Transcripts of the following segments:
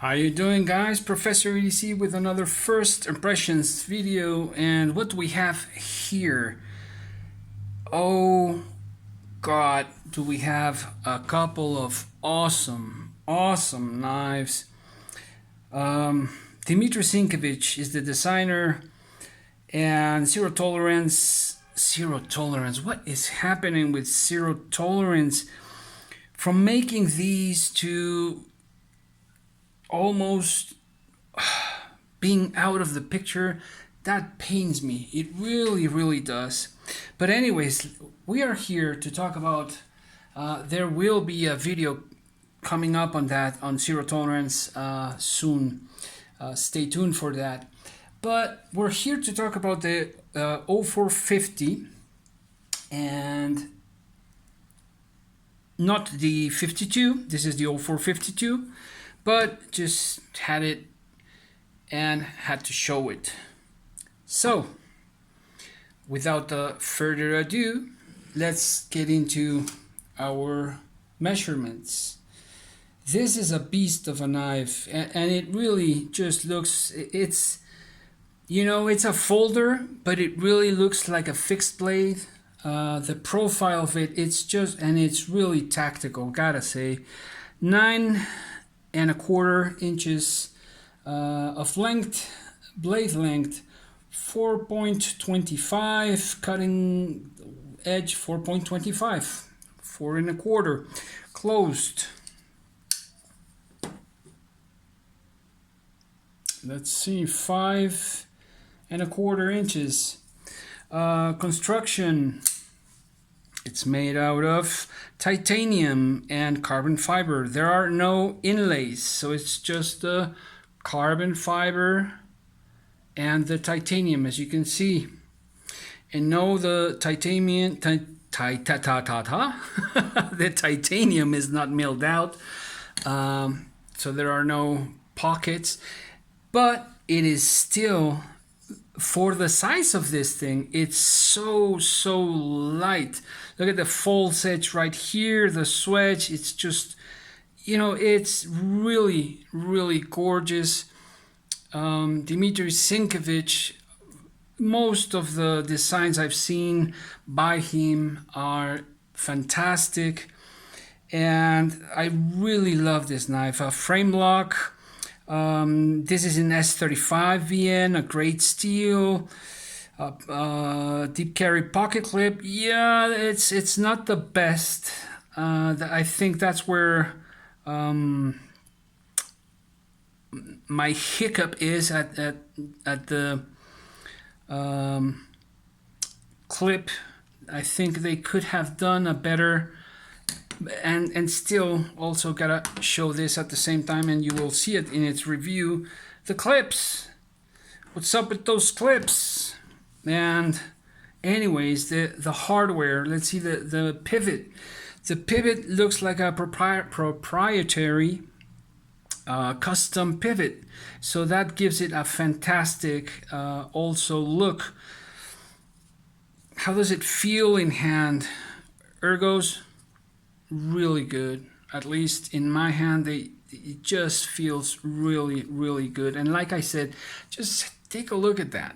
How you doing, guys? Professor EDC with another first impressions video. And what do we have here? Oh god, do we have a couple of awesome knives. Dmitry Sinkovich is the designer, and Zero Tolerance. What is happening with Zero Tolerance? From making these to almost being out of the picture, that pains me. It really does. But anyways, we are here to talk about there will be a video coming up on that, on Zero Tolerance, soon. Stay tuned for that. But we're here to talk about the 0450 and not the 52. This is the 0452, but just had it and had to show it. So without further ado, let's get into our measurements. This is a beast of a knife, and it really just looks, it's, you know, it's a folder, but it really looks like a fixed blade. The profile of it, it's just, and it's really tactical, gotta say. 9¼ inches of length, blade length, 4.25, cutting edge 4.25, 4¼ closed. Let's see, 5¼ inches. Construction, it's made out of titanium and carbon fiber. There are no inlays, so it's just the carbon fiber and the titanium, as you can see. And no, the titanium the titanium is not milled out, so there are no pockets, but it is still, for the size of this thing, it's so light. Look at the false edge right here, the swedge. It's just, you know, it's really gorgeous. Dmitry Sinkovich, most of the designs I've seen by him are fantastic, and I really love this knife. A frame lock. This is in S35 VN, a great steel, deep carry pocket clip. Yeah, it's not the best. I think that's where my hiccup is at the clip. I think they could have done a better. And still also gotta show this at the same time, and you will see it in its review. The clips, what's up with those clips? And anyways, the hardware, let's see the pivot. The pivot looks like a proprietary custom pivot, so that gives it a fantastic also look. How does it feel in hand? Ergos, really good. At least in my hand, it just feels really good. And like I said, just take a look at that.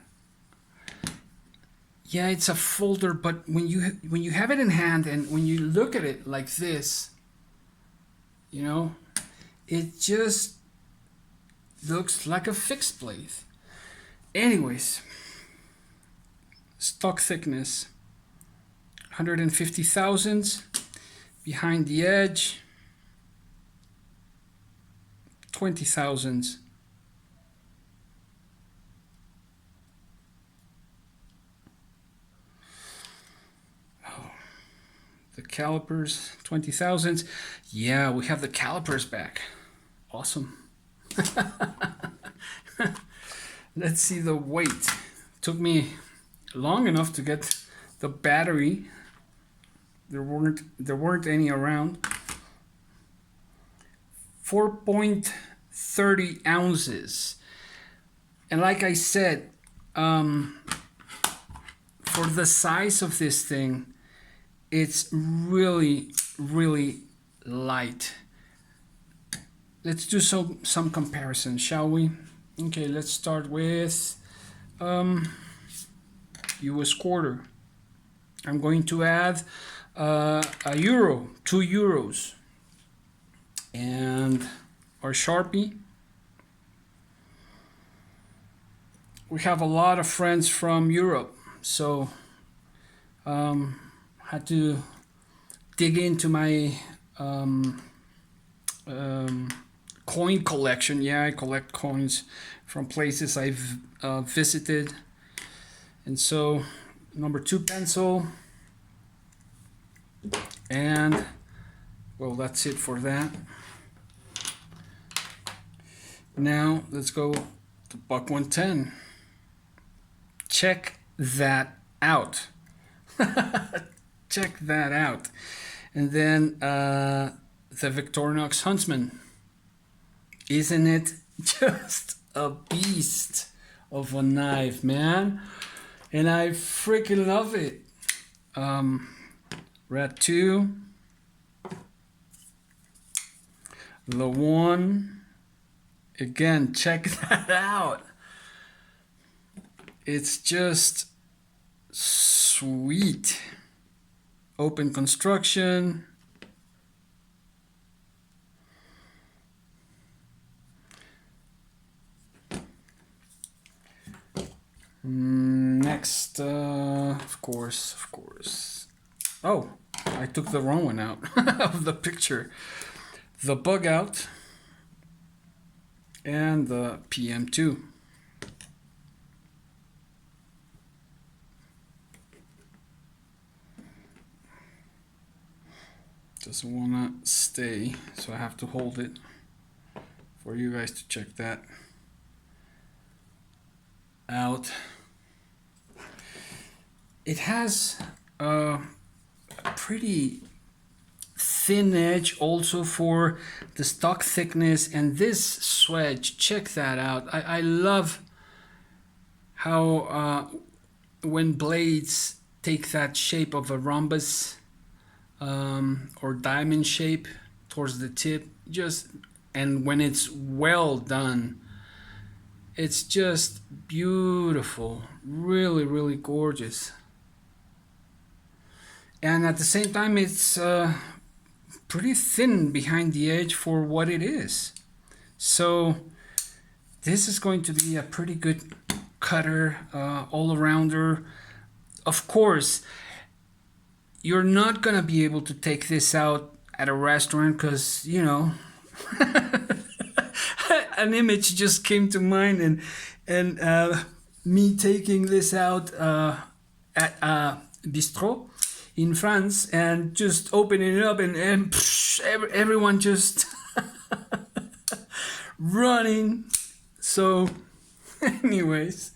Yeah, it's a folder, but when you have it in hand and when you look at it like this, you know, it just looks like a fixed blade. Anyways, stock thickness 150 thousandths. Behind the edge, 20 thousandths. Oh, the calipers, 20 thousandths. Yeah, we have the calipers back. Awesome. Let's see the weight. Took me long enough to get the battery. There weren't any around. 4.30 ounces. And like I said, for the size of this thing, it's really light. let's do some comparison, shall we? Okay, let's start with US quarter. I'm going to add a euro, 2 euros, and our Sharpie. We have a lot of friends from Europe, so had to dig into my coin collection. Yeah, I collect coins from places I've visited. And so, number 2 pencil. And, well, that's it for that. Now, let's go to Buck 110. Check that out. Check that out. And then the Victorinox Huntsman. Isn't it just a beast of a knife, man? And I freaking love it. Red 2. The 1. Again, check that out. It's just sweet. Open construction. Next, of course. Oh, I took the wrong one out of the picture. The Bug Out and the PM2. Doesn't want to stay, so I have to hold it for you guys to check that out. It has a pretty thin edge also for the stock thickness, and this swedge, check that out. I love how when blades take that shape of a rhombus or diamond shape towards the tip, and when it's well done, it's just beautiful, really gorgeous. And at the same time, it's pretty thin behind the edge for what it is. So this is going to be a pretty good cutter, all-arounder. Of course, you're not gonna be able to take this out at a restaurant because, you know, an image just came to mind, and me taking this out at a bistro in France and just opening it up, and everyone just running. So anyways,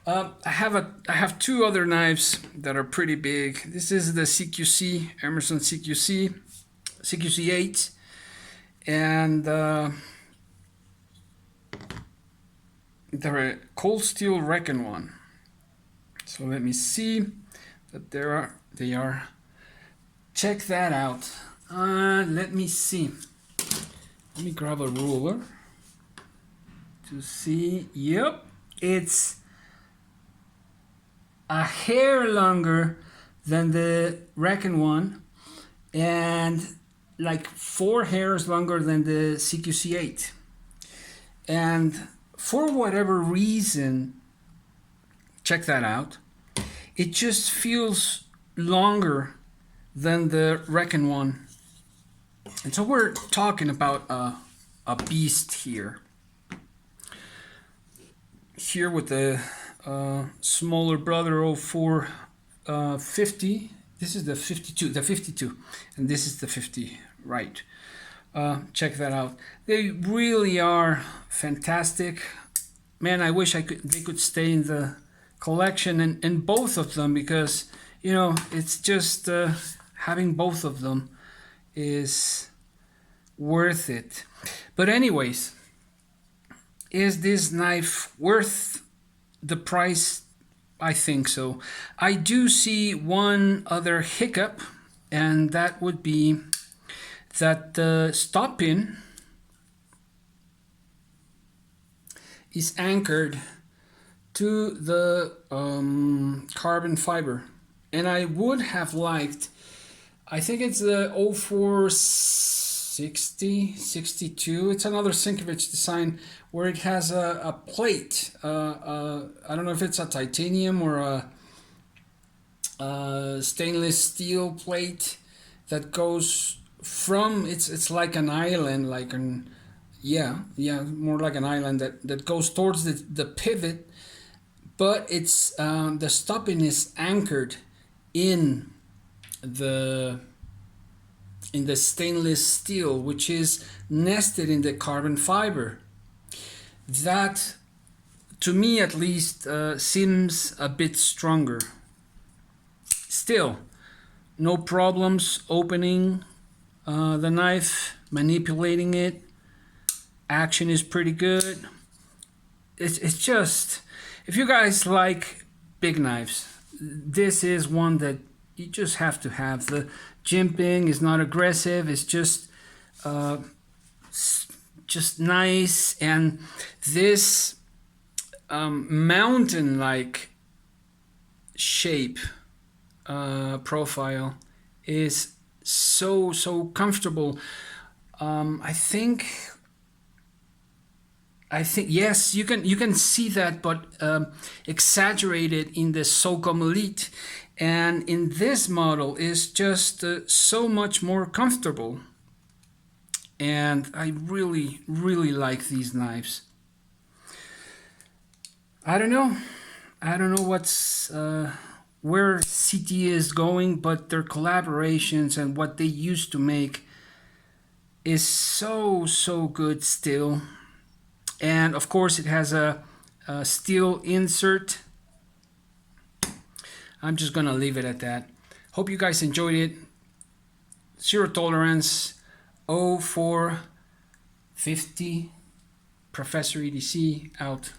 I have 2 other knives that are pretty big. This is the CQC, Emerson CQC 8, and the Cold Steel Recon one. So let me see that they are. Check that out. Let me see. Let me grab a ruler to see. Yep, it's a hair longer than the Recon one, and like 4 hairs longer than the CQC 8. And for whatever reason, check that out, it just feels longer than the Recon one. And so we're talking about a beast here. Here with the smaller brother 0450. This is the 52, and this is the 50, right? Check that out. They really are fantastic. Man, I wish they could stay in the collection, and both of them, because, you know, it's just having both of them is worth it. But anyways, is this knife worth the price? I think so. I do see one other hiccup, and that would be that the stop pin is anchored to the carbon fiber. And I would have liked, I think it's the 0460, 62. It's another Sienkiewicz design where it has a plate. I don't know if it's a titanium or a stainless steel plate that goes from, it's like an island, like an, more like an island that goes towards the pivot, but it's the stopping is anchored in the stainless steel, which is nested in the carbon fiber. That, to me at least, seems a bit stronger. Still, no problems opening the knife, manipulating it. Action is pretty good. It's just, if you guys like big knives, this is one that you just have to have. The jimping is not aggressive. It's just nice, and this mountain-like shape profile is so comfortable. I think yes, you can see that, but exaggerated in the SOCOM Elite, and in this model is just so much more comfortable. And I really like these knives. I don't know what's where CT is going, but their collaborations and what they used to make is so good still. And of course it has a steel insert. I'm just gonna leave it at that. Hope you guys enjoyed it. Zero tolerance, 0450, Professor EDC out.